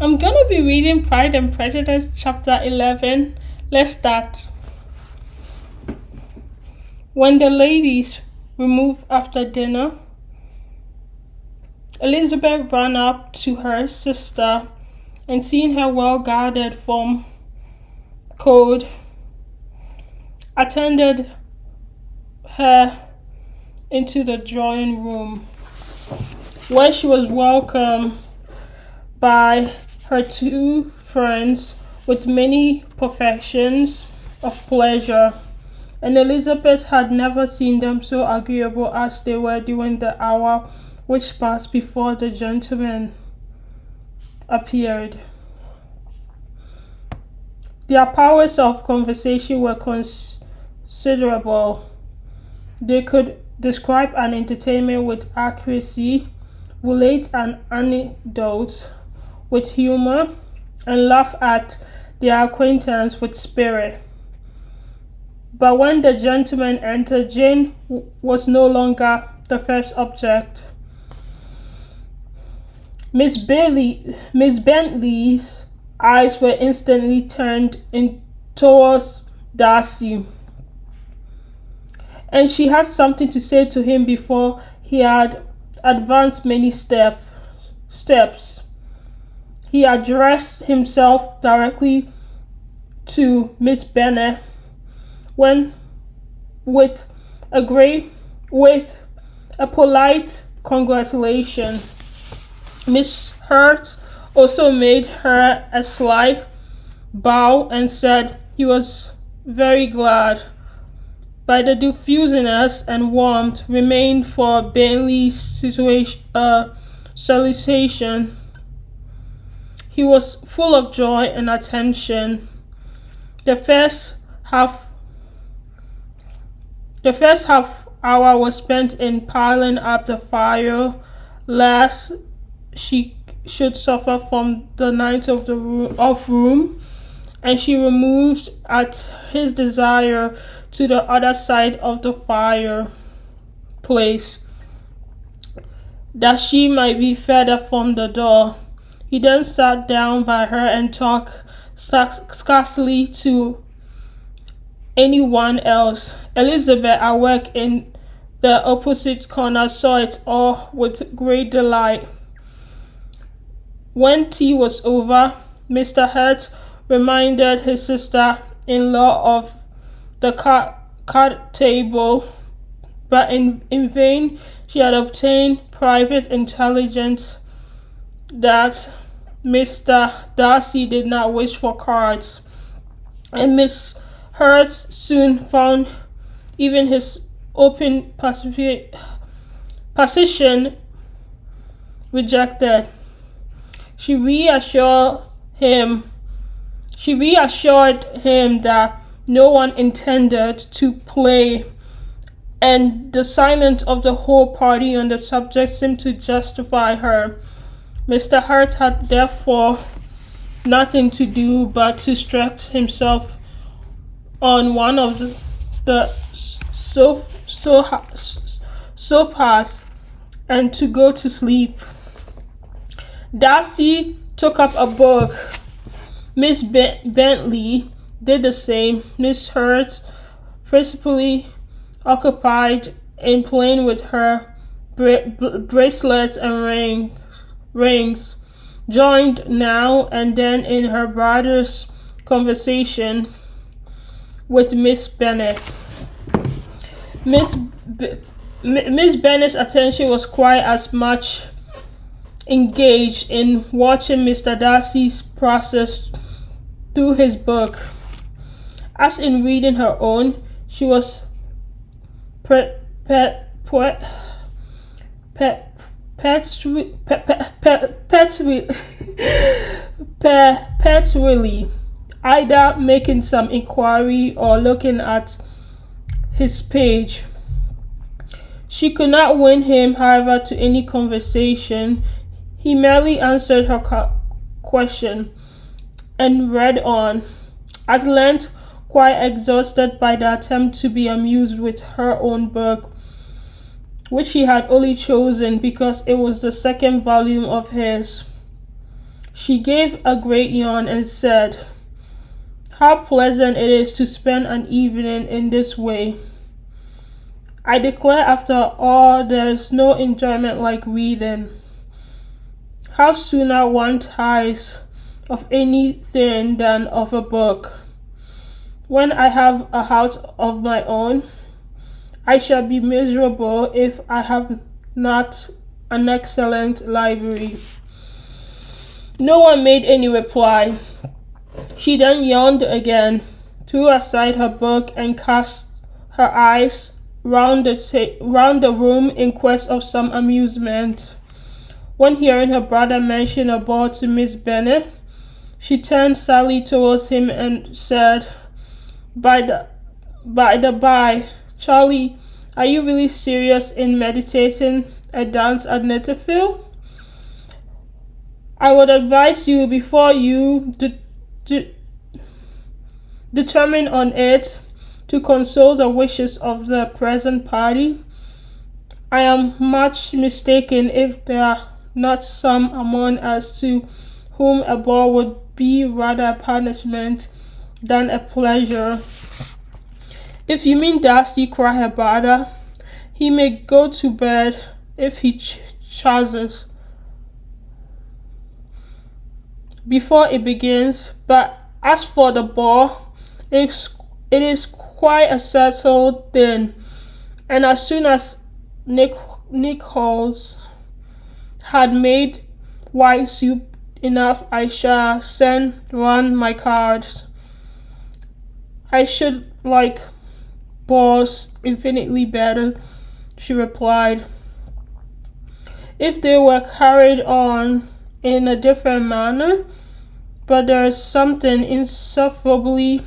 I'm gonna be reading Pride and Prejudice, chapter 11. Let's start. When the ladies removed after dinner, Elizabeth ran up to her sister and, seeing her well guarded from cold, attended her into the drawing room, where she was welcomed by her two friends with many professions of pleasure, and Elizabeth had never seen them so agreeable as they were during the hour which passed before the gentlemen appeared. Their powers of conversation were considerable. They could describe an entertainment with accuracy, relate an anecdote with humor, and laugh at their acquaintance with spirit. But when the gentlemen entered, Jane was no longer the first object. Miss Bentley's eyes were instantly turned in towards Darcy, and she had something to say to him before he had advanced many steps. He addressed himself directly to Miss Bennet when, with a polite congratulation. Miss Hurt also made her a slight bow and said he was very glad. By the diffuseness and warmth remained for Bentley's salutation. He was full of joy and attention. The first half hour was spent in piling up the fire, lest she should suffer from the night of room, and she removed at his desire to the other side of the fireplace, that she might be further from the door. He then sat down by her and talked scarcely to anyone else. Elizabeth, at work in the opposite corner, saw it all with great delight. When tea was over, Mr. Hurt reminded his sister-in-law of the card table, but in vain. She had obtained private intelligence that Mr. Darcy did not wish for cards, and Miss Hurt soon found even his open position rejected. She reassured him that no one intended to play, and the silence of the whole party on the subject seemed to justify her. Mr. Hart had therefore nothing to do but to stretch himself on one of the sofas and to go to sleep. Darcy took up a book. Miss Bentley did the same. Miss Hurt, principally occupied in playing with her bracelets and rings, joined now and then in her brother's conversation with Miss Bennet. Miss Bennet's attention was quite as much engaged in watching Mr. Darcy's process through his book as in reading her own. She was perpetually either making some inquiry or looking at his page. She could not win him, however, to any conversation. He merely answered her question and read on. At length, quite exhausted by the attempt to be amused with her own book, which she had only chosen because it was the second volume of his, She gave a great yawn and said, "How pleasant it is to spend an evening in this way. I declare, after all, there is no enjoyment like reading. How sooner one tires of anything than of a book. When I have a house of my own, I shall be miserable if I have not an excellent library." No one made any reply. She then yawned again, threw aside her book, and cast her eyes round the room in quest of some amusement. When hearing her brother mention a ball to Miss Bennet, she turned sadly towards him and said, By the by, Charlie, are you really serious in meditating a dance at Netherfield? I would advise you, before you determine on it, to consult the wishes of the present party. I am much mistaken if there are not some among us to whom a ball would be rather a punishment than a pleasure. If you mean Darcy, cried her brother, he may go to bed if he chooses before it begins, but as for the ball, it is quite a settled thing, and as soon as Nichols had made white soup enough, I shall send round my cards. I should like balls infinitely better, she replied, if they were carried on in a different manner, but there is something insufferably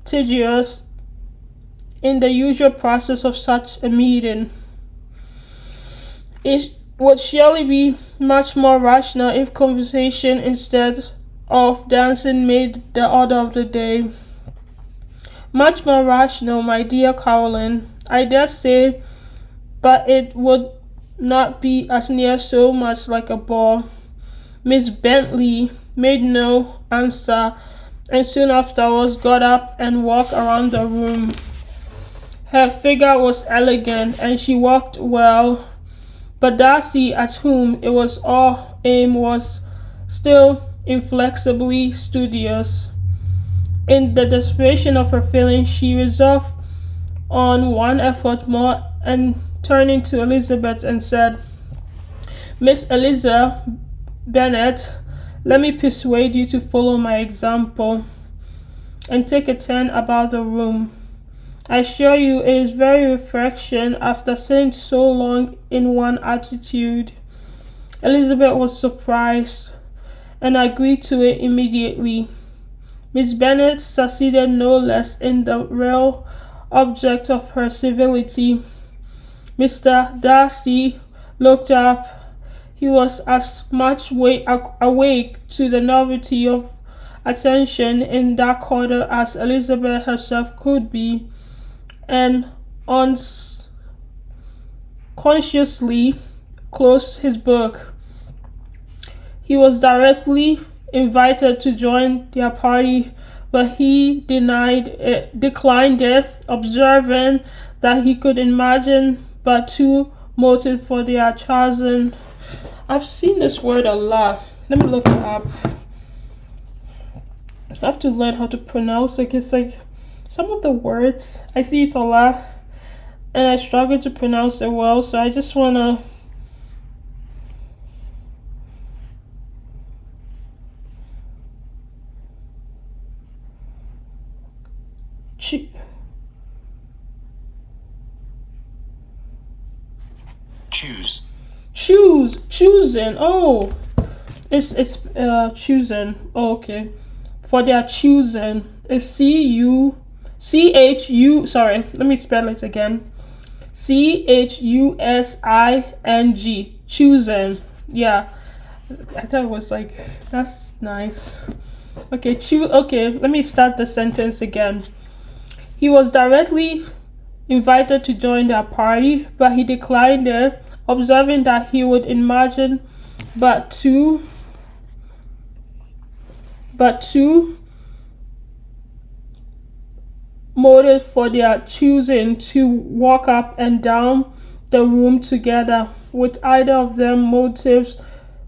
tedious in the usual process of such a meeting. It would surely be much more rational if conversation instead of dancing made the order of the day. Much more rational, my dear Caroline, I dare say, but it would not be as near so much like a ball. Miss Bentley made no answer, and soon afterwards got up and walked around the room. Her figure was elegant, and she walked well, but Darcy, at whom it was all aim, was still inflexibly studious. In the desperation of her feelings, she resolved on one effort more, and turning to Elizabeth and said, Miss Eliza Bennet, let me persuade you to follow my example and take a turn about the room. I assure you it is very refreshing after sitting so long in one attitude. Elizabeth was surprised and agreed to it immediately. Miss Bennet succeeded no less in the real object of her civility. Mr. Darcy looked up. He was as much awake to the novelty of attention in that quarter as Elizabeth herself could be, and unconsciously closed his book. He was directly invited to join their party, but he declined it, observing that he could imagine but two motives for their chosen. I've seen this word a lot. Let me look it up. I have to learn how to pronounce it. It's like some of the words, I see it a lot, and I struggle to pronounce it well, so I just want to choosing. Oh, it's choosing. Oh, okay. For their choosing, it's CHU. Sorry, let me spell it again. CHUSING. Choosing. Yeah, I thought it was like, that's nice. Okay, okay, let me start the sentence again. He was directly invited to join their party, but he declined it, observing that he would imagine but two but two motive for their choosing to walk up and down the room together. With either of them motives,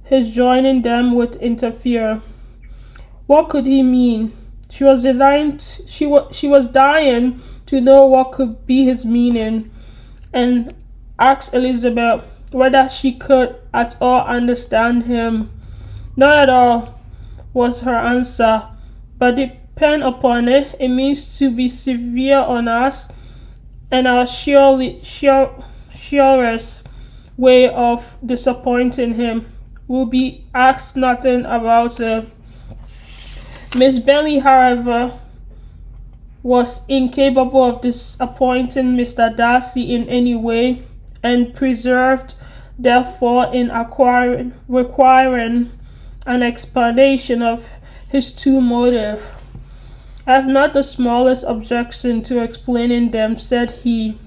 his joining them would interfere. What could he mean? She was dying to know what could be his meaning, and asked Elizabeth whether she could at all understand him. Not at all, was her answer, but depend upon it, it means to be severe on us, and our surest way of disappointing him will be asked nothing about it. Miss Bentley, however, was incapable of disappointing Mr. Darcy in any way, and persevered, therefore, in requiring an explanation of his two motives. I have not the smallest objection to explaining them, said he,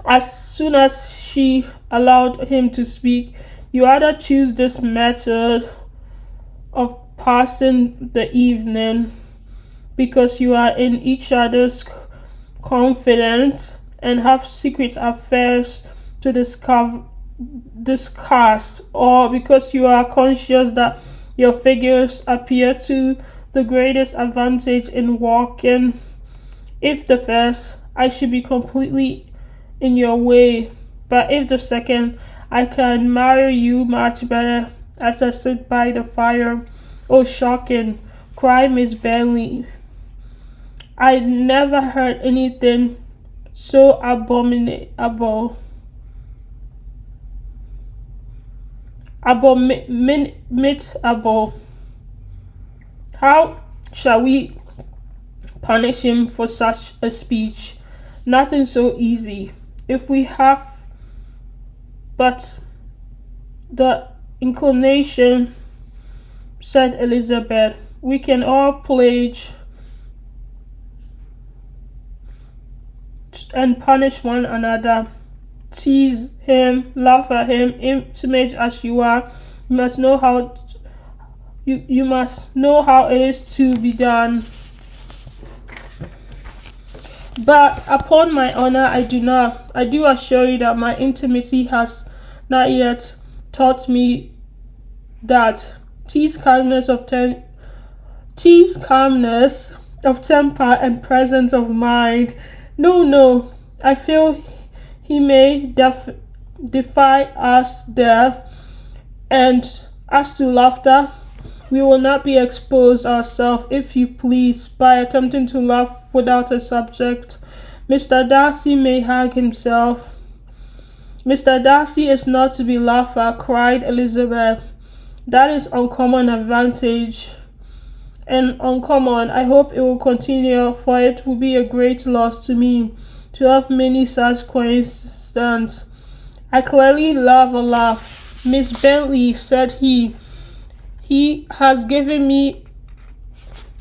as soon as she allowed him to speak. You either choose this method of passing the evening because you are in each other's confidence and have secret affairs to discuss, or because you are conscious that your figures appear to the greatest advantage in walking. If the first, I should be completely in your way, but if the second, I can admire you much better as I sit by the fire. Oh, shocking, cried Miss Bentley. I never heard anything so abominable. How shall we punish him for such a speech? Nothing so easy. If we have but the inclination, said Elizabeth, we can all pledge and punish one another, tease him, laugh at him, intimate as you are. You must know how it is to be done. But upon my honor, I do not. I do assure you that my intimacy has not yet taught me that. Tease calmness of temper and presence of mind. No, I feel he may defy us there. And as to laughter, we will not be exposed ourselves, if you please, by attempting to laugh without a subject. Mr. Darcy may hang himself. Mr. Darcy is not to be laughed at, cried Elizabeth. That is uncommon advantage, and uncommon. I hope it will continue, for it will be a great loss to me to have many such coincidences. I clearly love a laugh. Miss Bentley, said he has given me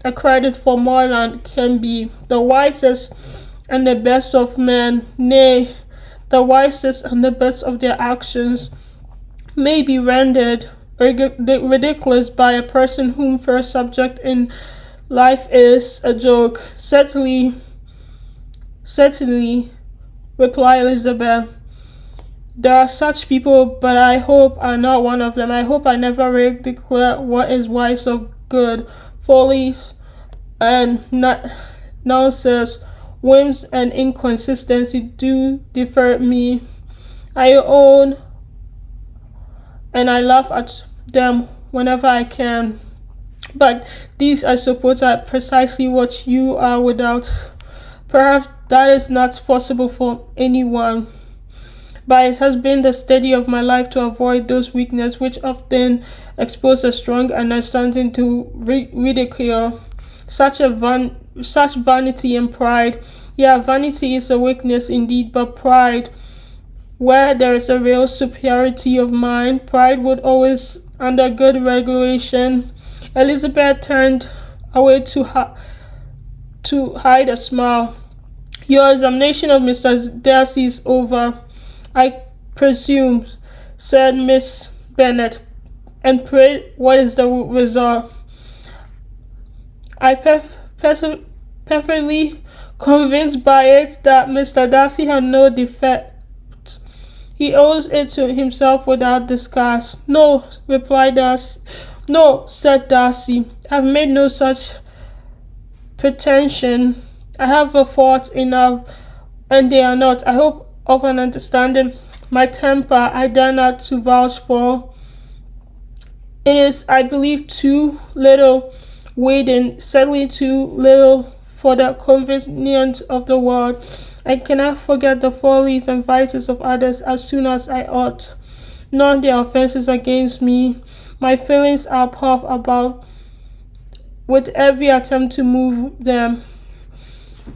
a credit for more than can be. The wisest and the best of men, nay, the wisest and the best of their actions, may be rendered ridiculous by a person whom first subject in life is a joke. Certainly, replied Elizabeth. There are such people, but I hope I'm not one of them. I hope I never really declare what is wise or good. Follies and nonsense, whims and inconsistency do differ me, I own, and I laugh at them whenever I can. But these, I suppose, are precisely what you are without. Perhaps that is not possible for anyone, but it has been the study of my life to avoid those weaknesses which often expose a strong understanding to ridicule, such vanity and pride. Yeah, vanity is a weakness indeed, but pride, where there is a real superiority of mind, pride would always, under good regulation. Elizabeth turned away to hide a smile. Your examination of Mr. Darcy is over, I presume, said Miss Bennet. And pray, what is the result? I perfectly convinced by it that Mr. Darcy had no defect. He owes it to himself without disguise. No, replied Darcy. No, said Darcy. I have made no such pretension. I have a fault enough, and they are not, I hope, of an understanding. My temper I dare not to vouch for. It is, I believe, too little waiting, sadly too little for the convenience of the world. I cannot forget the follies and vices of others as soon as I ought, nor their offences against me. My feelings are puffed about with every attempt to move them.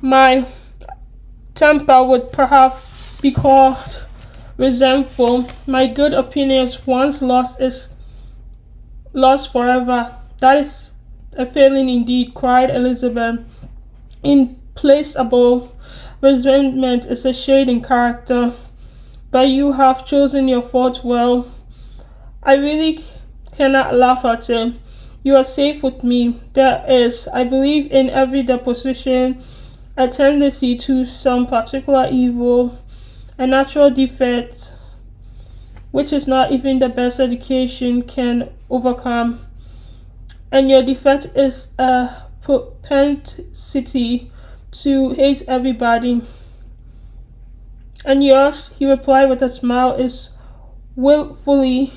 My temper would perhaps be called resentful. My good opinions once lost is lost forever. That is a failing indeed, cried Elizabeth. Implacable resentment is a shade in character, but you have chosen your fault well. I really cannot laugh at it. You are safe with me. There is, I believe, in every deposition a tendency to some particular evil, a natural defect which is not even the best education can overcome. And your defect is a propensity to hate everybody. And yours, he replied with a smile, is willfully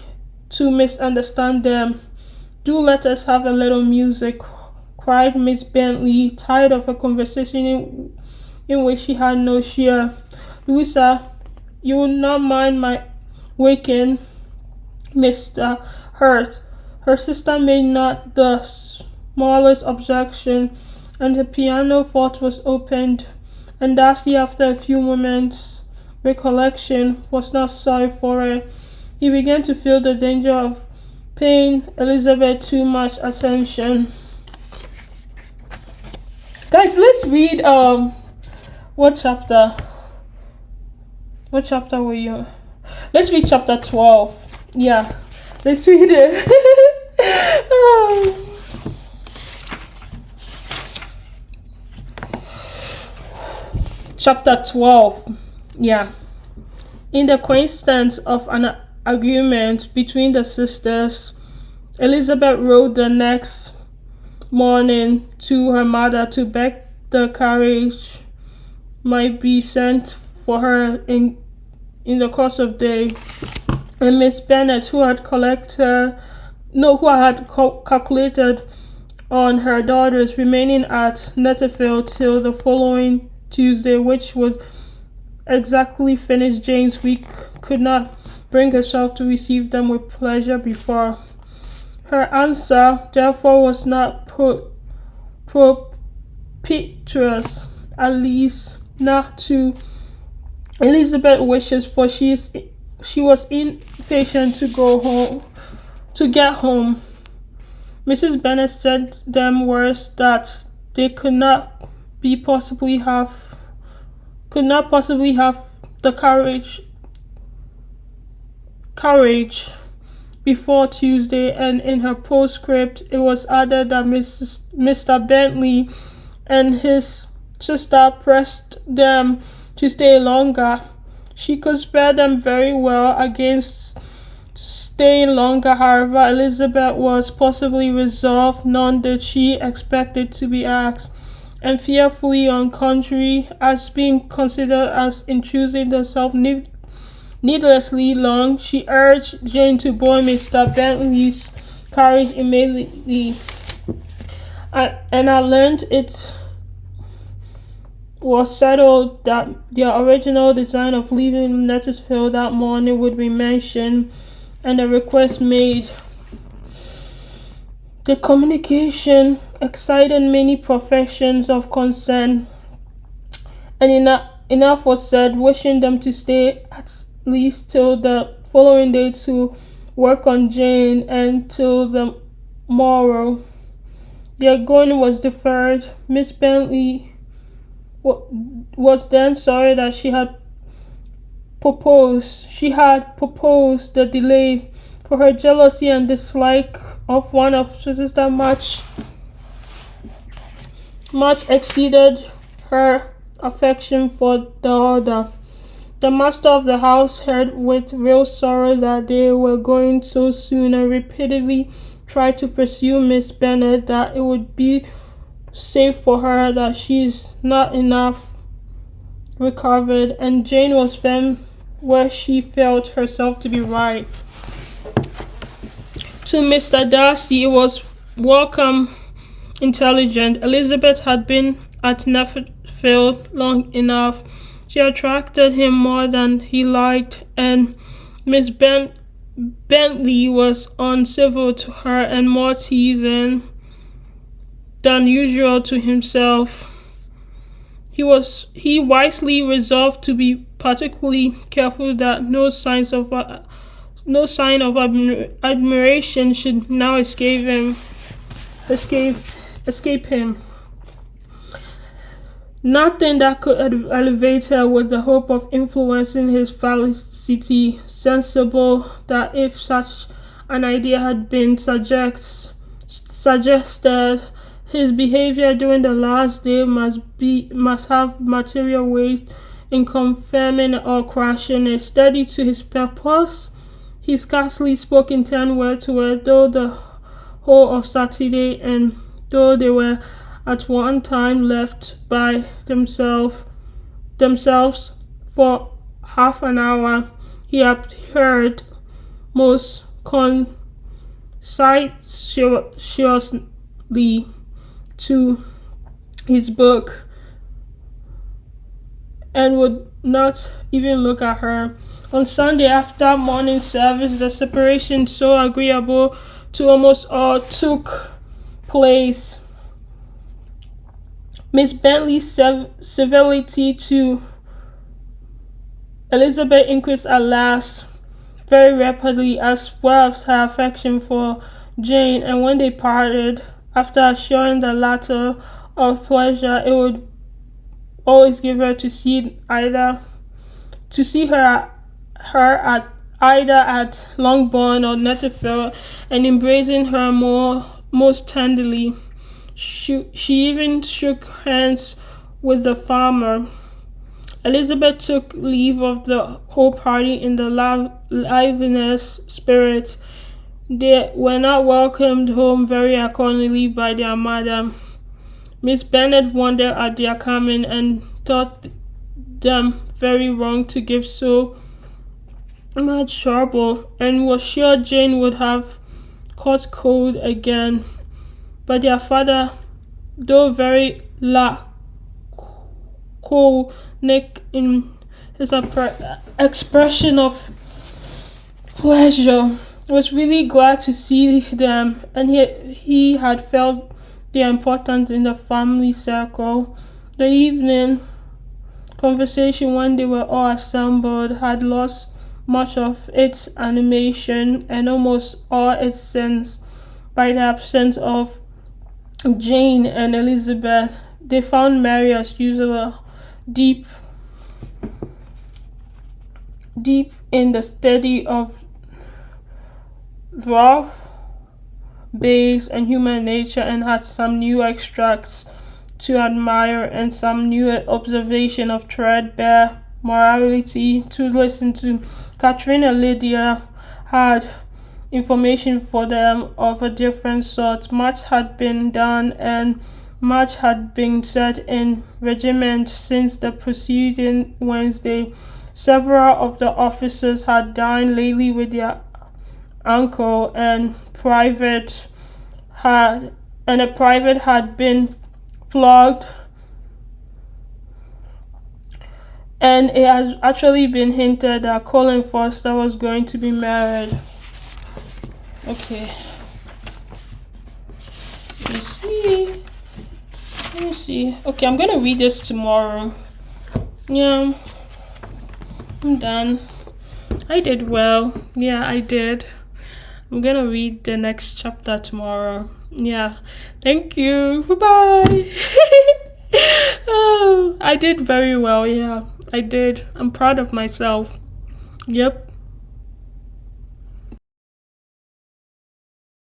to misunderstand them. Do let us have a little music, cried Miss Bentley, tired of a conversation in which she had no share. Louisa, you will not mind my waking Mr. Hurt. Her sister made not the smallest objection, and the pianoforte was opened, and Darcy, after a few moments' recollection, was not sorry for it. He began to feel the danger of paying Elizabeth too much attention. Guys, let's read what chapter? What chapter were you? Let's read chapter 12. Yeah, let's read it. Chapter 12. Yeah. In the coincidence of an agreement between the sisters, Elizabeth wrote the next morning to her mother to beg the carriage might be sent for her in the course of the day. And Miss Bennet, who had calculated on her daughters remaining at Netherfield till the following Tuesday, which would exactly finish Jane's week, could not bring herself to receive them with pleasure before. Her answer, therefore, was not propitious, at least not to Elizabeth's wishes, for she was impatient to get home. Mrs. Bennet said them words that they could not possibly have the courage before Tuesday, and in her postscript it was added that Mr. Bentley and his sister pressed them to stay longer. She could spare them very well against staying longer. However, Elizabeth was possibly resolved, nor did she expect it to be asked, and fearfully on contrary, as being considered as intruding themselves needlessly long, she urged Jane to board Mr. Bentley's carriage immediately. And I learned it was settled that their original design of leaving Netherfield that morning would be mentioned, and the request made. The communication excited many professions of concern, and enough was said, wishing them to stay at least till the following day to work on Jane, and till the morrow. Their going was deferred. Miss Bentley was then sorry that she had proposed the delay, for her jealousy and dislike of one of her sister much exceeded her affection for the other. The master of the house heard with real sorrow that they were going so soon and repeatedly tried to pursue Miss Bennet that it would be safe for her, that she's not enough recovered, and Jane was firm where she felt herself to be right. To Mr. Darcy, it was welcome, intelligent. Elizabeth had been at Netherfield long enough. She attracted him more than he liked, and Miss Bentley was uncivil to her and more teasing than usual to himself. He wisely resolved to be particularly careful that no sign of admiration should now escape him. Nothing that could elevate her with the hope of influencing his felicity, sensible that if such an idea had been suggested, his behavior during the last day must have material weight in confirming or crashing it. Steady to his purpose, he scarcely spoke in 10 words to her, though the whole of Saturday, and though they were at one time left by themselves for half an hour, he adhered most conscientiously to his book and would not even look at her. On Sunday, after morning service, the separation so agreeable to almost all took place. Miss Bentley's civility to Elizabeth increased at last very rapidly, as well as her affection for Jane, and when they parted, after assuring the latter of pleasure it would always give her to see her at either at Longbourn or Netherfield, and embracing her most tenderly. She even shook hands with the farmer. Elizabeth took leave of the whole party in the liveliest spirits. They were not welcomed home very accordingly by their mother. Miss Bennet wondered at their coming and thought them very wrong to give so much trouble, and was sure Jane would have caught cold again. But their father, though very laconic in his expression of pleasure, was really glad to see them, and he had felt their importance in the family circle. The evening conversation, when they were all assembled, had lost much of its animation and almost all its sense by the absence of Jane and Elizabeth. They found Mary, as usual, deep in the study of rough base and human nature, and had some new extracts to admire and some new observation of threadbare morality to listen to. Catherine and Lydia had information for them of a different sort. Much had been done and much had been said in regiment since the preceding Wednesday. Several of the officers had dined lately with their uncle, and a private had been flogged, and it has actually been hinted that Colin Foster was going to be married. Okay. Let me see. Okay, I'm gonna read this tomorrow. Yeah, I'm done. I did well. Yeah, I did. I'm gonna read the next chapter tomorrow. Yeah. Thank you. Bye-bye. Oh, I did very well. Yeah, I did. I'm proud of myself. Yep.